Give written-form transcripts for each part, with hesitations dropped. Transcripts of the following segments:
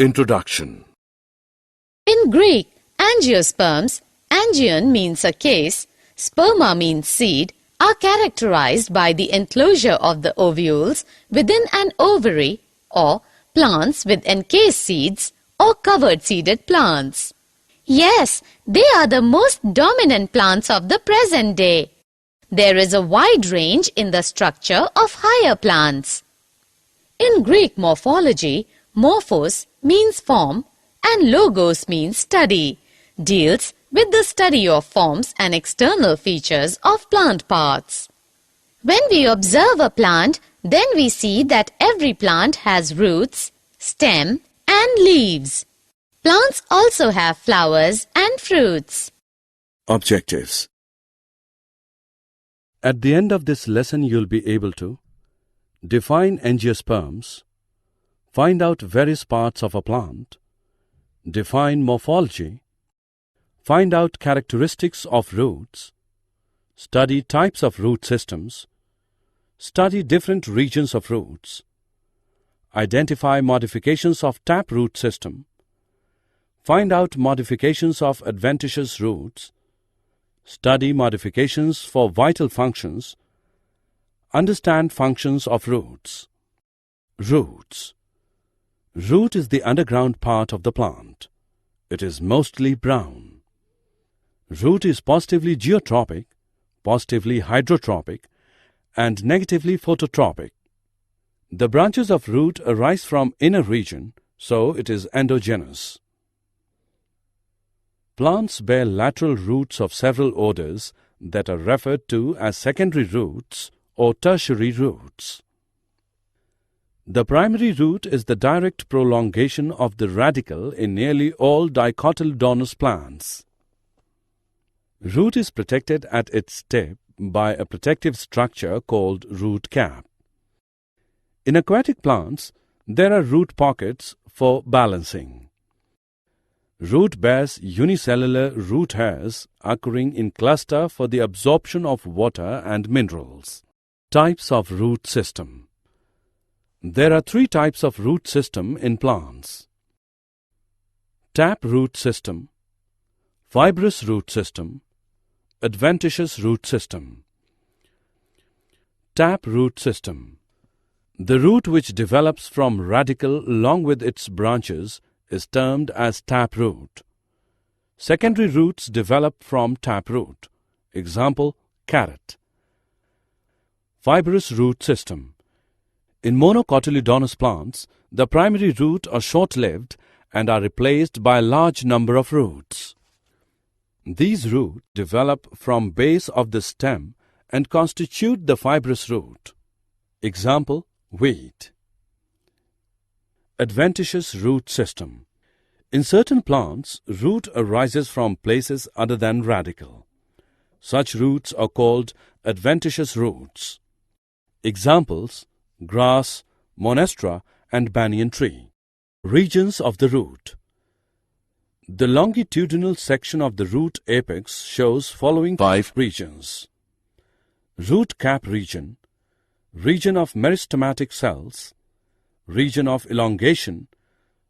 Introduction. In Greek, angiosperms, angion means a case, sperma means seed, are characterized by the enclosure of the ovules within an ovary or plants with encased seeds or covered seeded plants. Yes, they are the most dominant plants of the present day. There is a wide range in the structure of higher plants. In Greek morphology, morphos means form and logos means study, deals with the study of forms and external features of plant parts. When we observe a plant, then we see that every plant has roots, stem and leaves. Plants also have flowers and fruits. Objectives. At the end of this lesson, you'll be able to define angiosperms, find out various parts of a plant, define morphology, find out characteristics of roots, study types of root systems, study different regions of roots, identify modifications of taproot system, find out modifications of adventitious roots, study modifications for vital functions, understand functions of roots. Roots. Root is the underground part of the plant. It is mostly brown. Root is positively geotropic, positively hydrotropic, and negatively phototropic. The branches of root arise from inner region, so it is endogenous. Plants bear lateral roots of several orders that are referred to as secondary roots or tertiary roots. The primary root is the direct prolongation of the radicle in nearly all dicotyledonous plants. Root is protected at its tip by a protective structure called root cap. In aquatic plants, there are root pockets for balancing. Root bears unicellular root hairs occurring in cluster for the absorption of water and minerals. Types of root system. There are three types of root system in plants: tap root system, fibrous root system, adventitious root system. Tap root system. The root which develops from radicle along with its branches is termed as taproot. Secondary roots develop from taproot. Example, carrot. Fibrous root system. In monocotyledonous plants, the primary root are short-lived and are replaced by a large number of roots. These roots develop from base of the stem and constitute the fibrous root. Example, wheat. Adventitious root system. In certain plants, root arises from places other than radicle. Such roots are called adventitious roots. Examples, grass, monstera and banyan tree. Regions of the root. The longitudinal section of the root apex shows following 5 regions: root cap region, region of meristematic cells, region of elongation,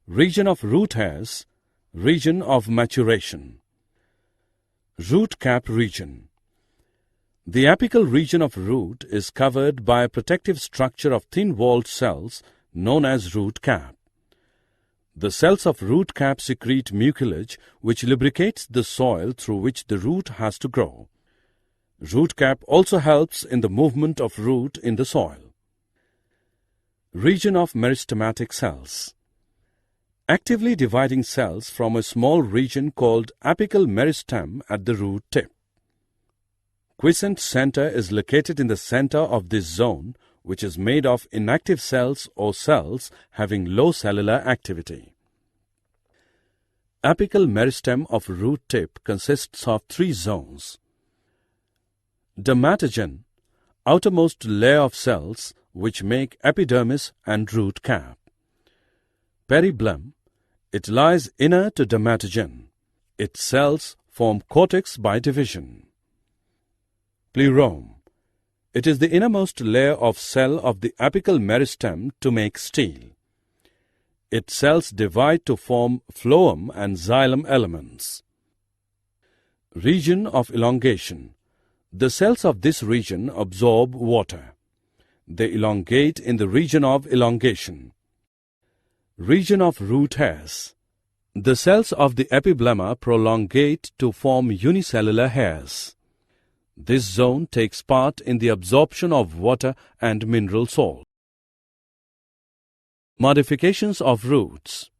region of root hairs, region of maturation. Root cap region. The apical region of root is covered by a protective structure of thin-walled cells known as root cap. The cells of root cap secrete mucilage which lubricates the soil through which the root has to grow. Root cap also helps in the movement of root in the soil. Region of meristematic cells. Actively dividing cells from a small region called apical meristem at the root tip. Quiescent center is located in the center of this zone, which is made of inactive cells or cells having low cellular activity. Apical meristem of root tip consists of 3 zones. Dermatogen, outermost layer of cells which make epidermis and root cap. Peribulum, it lies inner to dermatogen. Its cells form cortex by division. Plerome, it is the innermost layer of cell of the apical meristem to make steel. Its cells divide to form phloem and xylem elements. Region of elongation. The cells of this region absorb water. They elongate in the region of elongation. Region of root hairs. The cells of the epiblemma prolongate to form unicellular hairs. This zone takes part in the absorption of water and mineral salt. Modifications of roots.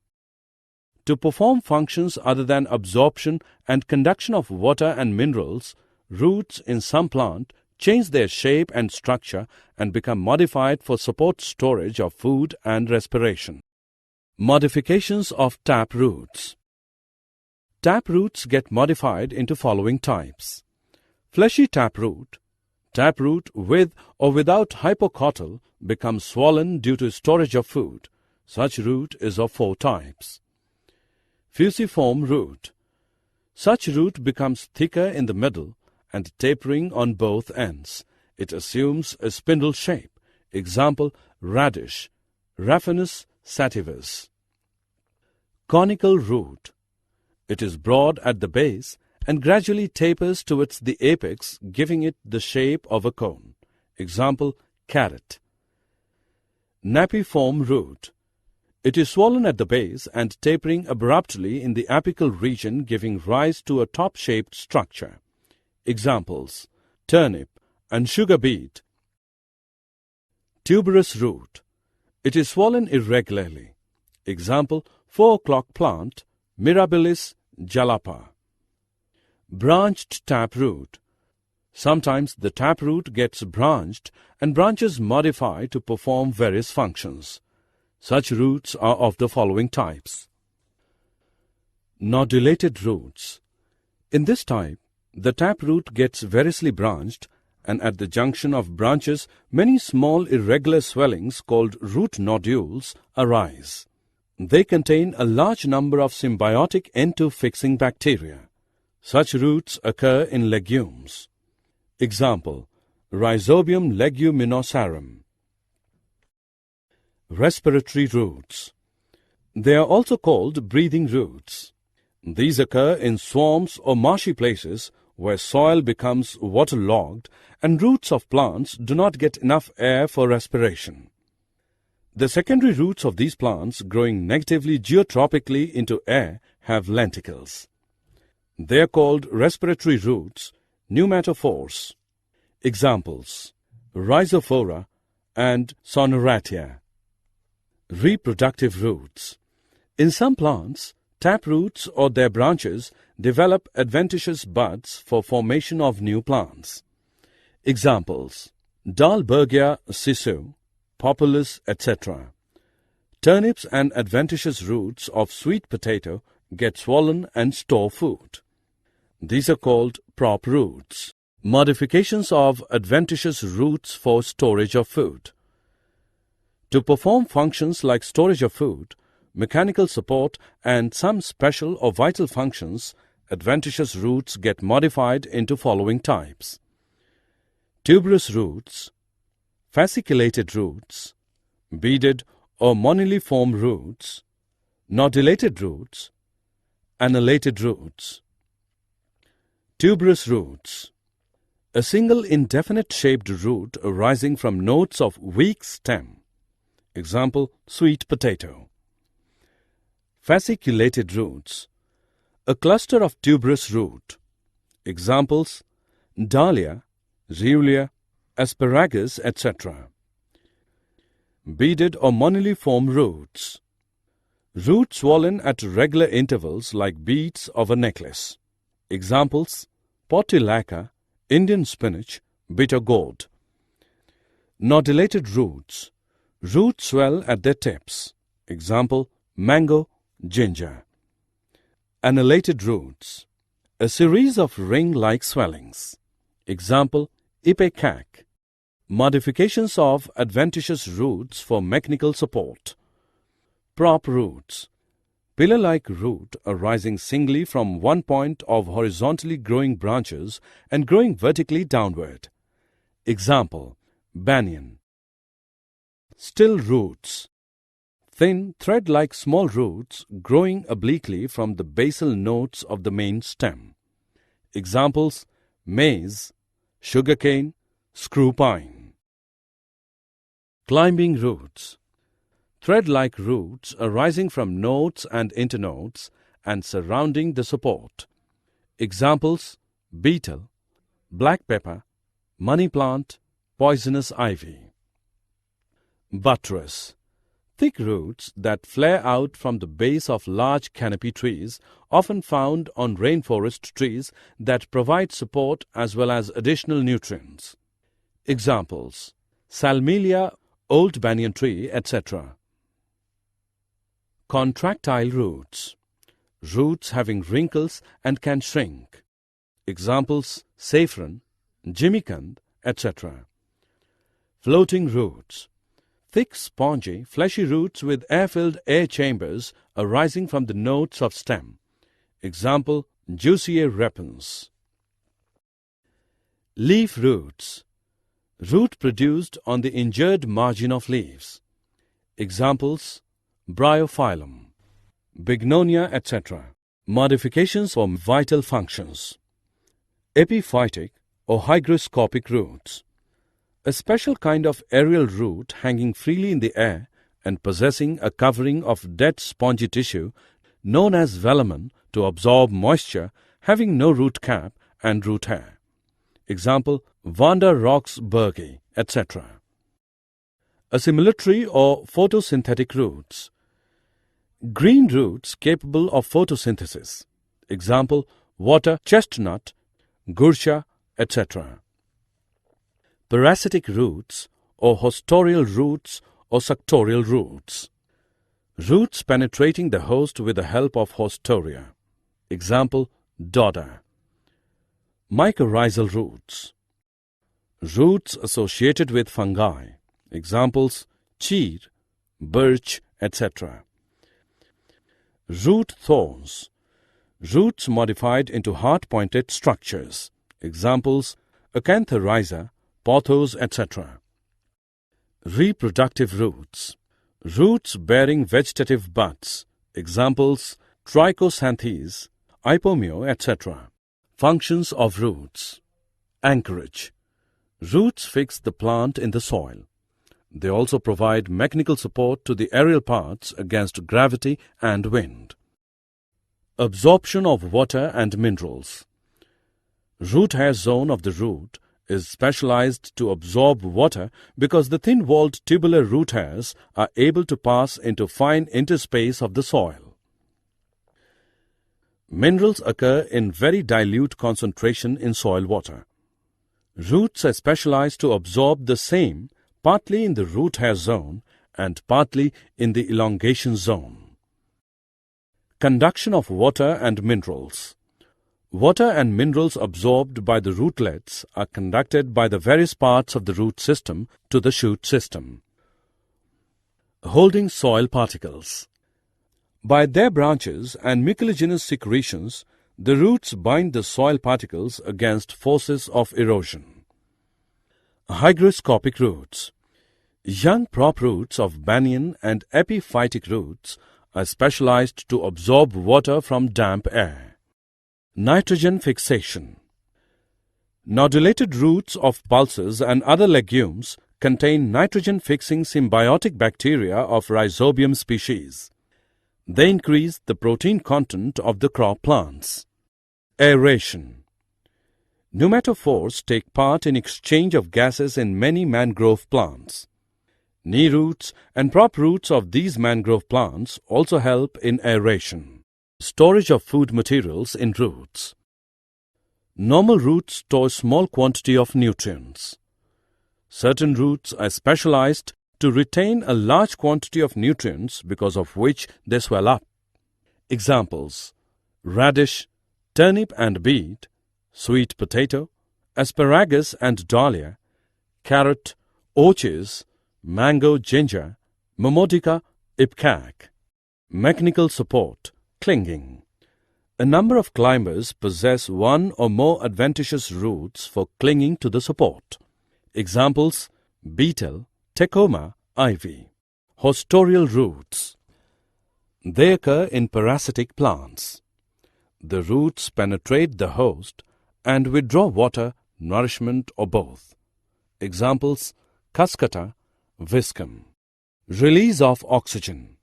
To perform functions other than absorption and conduction of water and minerals, roots in some plant change their shape and structure and become modified for support storage of food and respiration. Modifications of tap roots. Tap roots get modified into following types. Fleshy taproot with or without hypocotyl becomes swollen due to storage of food. Such root is of 4 types. Fusiform root. Such root becomes thicker in the middle and tapering on both ends. It assumes a spindle shape. Example, radish, Raphanus sativus. Conical root. It is broad at the base and gradually tapers towards the apex, giving it the shape of a cone. Example, carrot. Napiform root. It is swollen at the base and tapering abruptly in the apical region, giving rise to a top-shaped structure. Examples, turnip and sugar beet. Tuberous root. It is swollen irregularly. Example, 4 o'clock plant, Mirabilis jalapa. Branched taproot. Sometimes the taproot gets branched and branches modify to perform various functions. Such roots are of the following types. Nodulated roots. In this type, the taproot gets variously branched, and at the junction of branches, many small irregular swellings called root nodules arise. They contain a large number of symbiotic N2-fixing bacteria. Such roots occur in legumes. Example, Rhizobium leguminosarum. Respiratory roots. They are also called breathing roots. These occur in swamps or marshy places where soil becomes waterlogged and roots of plants do not get enough air for respiration. The secondary roots of these plants growing negatively geotropically into air have lenticles. They are called respiratory roots, pneumatophores. Examples, Rhizophora and Sonoratia. Reproductive roots. In some plants, taproots or their branches develop adventitious buds for formation of new plants. Examples, Dahlbergia sisu, Populus, etc. Turnips and adventitious roots of sweet potato get swollen and store food. These are called prop roots. Modifications of adventitious roots for storage of food. To perform functions like storage of food, mechanical support, and some special or vital functions, adventitious roots get modified into following types. Tuberous roots, fasciculated roots, beaded or moniliform roots, nodulated roots, annellated roots. Tuberous roots. A single indefinite-shaped root arising from nodes of weak stem. Example, sweet potato. Fasciculated roots. A cluster of tuberous root. Examples, dahlia, Ruellia, asparagus, etc. Beaded or moniliform roots. Roots swollen at regular intervals like beads of a necklace. Examples, portulaca, Indian spinach, bitter gourd. Nodulated roots. Roots swell at their tips. Example, mango, ginger. Annellated roots. A series of ring-like swellings. Example, ipecac. Modifications of adventitious roots for mechanical support. Prop roots. Pillar-like root arising singly from one point of horizontally growing branches and growing vertically downward. Example, banyan. Still roots. thin, thread-like small roots growing obliquely from the basal nodes of the main stem. Examples: maize, sugarcane, screw pine. Climbing roots. Thread-like roots arising from nodes and internodes and surrounding the support. Examples: beetle, black pepper, money plant, poisonous ivy. Buttress. Thick roots that flare out from the base of large canopy trees, often found on rainforest trees that provide support as well as additional nutrients. Examples: salmelia, old banyan tree, etc. Contractile roots. Roots having wrinkles and can shrink. Examples: saffron, jimmycand, etc. Floating roots. Thick, spongy, fleshy roots with air-filled air chambers arising from the nodes of stem. Example: Jussier repens. Leaf roots. Root produced on the injured margin of leaves. Examples: Bryophyllum, Bignonia, etc. Modifications for vital functions. Epiphytic or hygroscopic roots. A special kind of aerial root hanging freely in the air and possessing a covering of dead spongy tissue known as velamen to absorb moisture, having no root cap and root hair. Example: Vanda roxburghi, etc. Assimilatory or photosynthetic roots. Green roots capable of photosynthesis. Example: water chestnut, gursha, etc. Parasitic roots or hostorial roots or suctorial roots. Roots penetrating the host with the help of hostoria. Example: dodder. Mycorrhizal roots. Roots associated with fungi. Examples: cheer, birch, etc. Root thorns. Roots modified into hard-pointed structures. Examples: acanthoryza, pothos, etc. Reproductive roots. Roots bearing vegetative buds. Examples: trichosanthis, ipomeo, etc. Functions of roots. Anchorage. Roots fix the plant in the soil. They also provide mechanical support to the aerial parts against gravity and wind. Absorption of water and minerals. Root hair zone of the root is specialized to absorb water because the thin-walled tubular root hairs are able to pass into fine interspace of the soil. Minerals occur in very dilute concentration in soil water. Roots are specialized to absorb the same partly in the root hair zone and partly in the elongation zone. Conduction of water and minerals. Water and minerals absorbed by the rootlets are conducted by the various parts of the root system to the shoot system. Holding soil particles. By their branches and mucilaginous secretions, the roots bind the soil particles against forces of erosion. Hygroscopic roots. Young prop roots of banyan and epiphytic roots are specialized to absorb water from damp air. Nitrogen fixation. Nodulated roots of pulses and other legumes contain nitrogen-fixing symbiotic bacteria of Rhizobium species. They increase the protein content of the crop plants. Aeration. Pneumatophores take part in exchange of gases in many mangrove plants. Knee roots and prop roots of these mangrove plants also help in aeration. Storage of food materials in roots. Normal roots store small quantity of nutrients. Certain roots are specialized to retain a large quantity of nutrients, because of which they swell up. Examples: radish, turnip and beet, sweet potato, asparagus and dahlia, carrot, orchids, mango, ginger, momodica, ipcac. Mechanical support. Clinging. A number of climbers possess one or more adventitious roots for clinging to the support. Examples: beetle, tecoma, ivy. Hostorial roots. They occur in parasitic plants. The roots penetrate the host and withdraw water, nourishment or both. Examples: Cuscuta, viscum. Release of oxygen.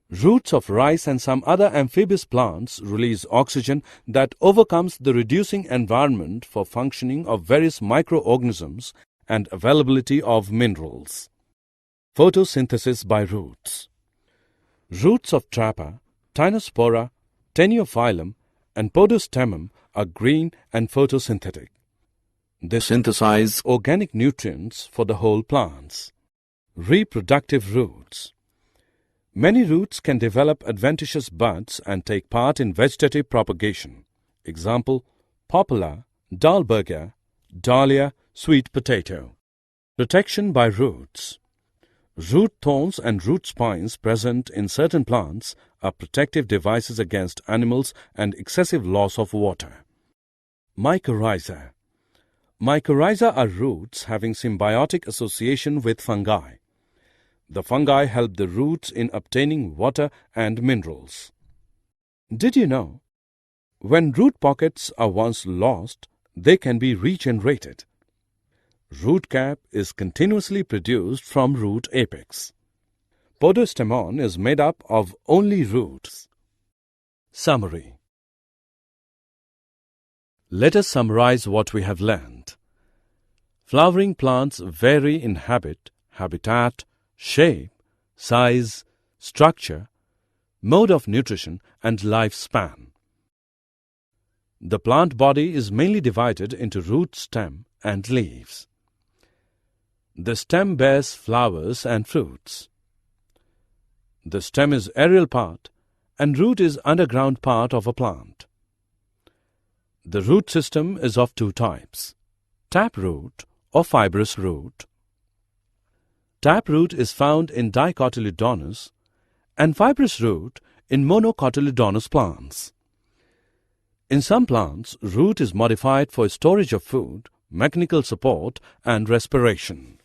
Roots of rice and some other amphibious plants release oxygen that overcomes the reducing environment for functioning of various microorganisms and availability of minerals. Photosynthesis by roots. Roots of Trapa, Tinospora, Teniophyllum and Podostemum are green and photosynthetic. They synthesize organic nutrients for the whole plants. Reproductive roots. Many roots can develop adventitious buds and take part in vegetative propagation. Example: Poplar, Dahlbergia, Dahlia, sweet potato. Protection by roots. Root thorns and root spines present in certain plants are protective devices against animals and excessive loss of water. Mycorrhiza. Mycorrhiza are roots having symbiotic association with fungi. The fungi help the roots in obtaining water and minerals. Did you know? When root pockets are once lost, they can be regenerated. Root cap is continuously produced from root apex. Podostemon is made up of only roots. Summary. Let us summarize what we have learned. Flowering plants vary in habit, habitat, shape, size, structure, mode of nutrition and lifespan. The plant body is mainly divided into root, stem and leaves. The stem bears flowers and fruits. The stem is aerial part and root is underground part of a plant. The root system is of two types: taproot or fibrous root. Taproot is found in dicotyledonous and fibrous root in monocotyledonous plants. In some plants, root is modified for storage of food, mechanical support and respiration.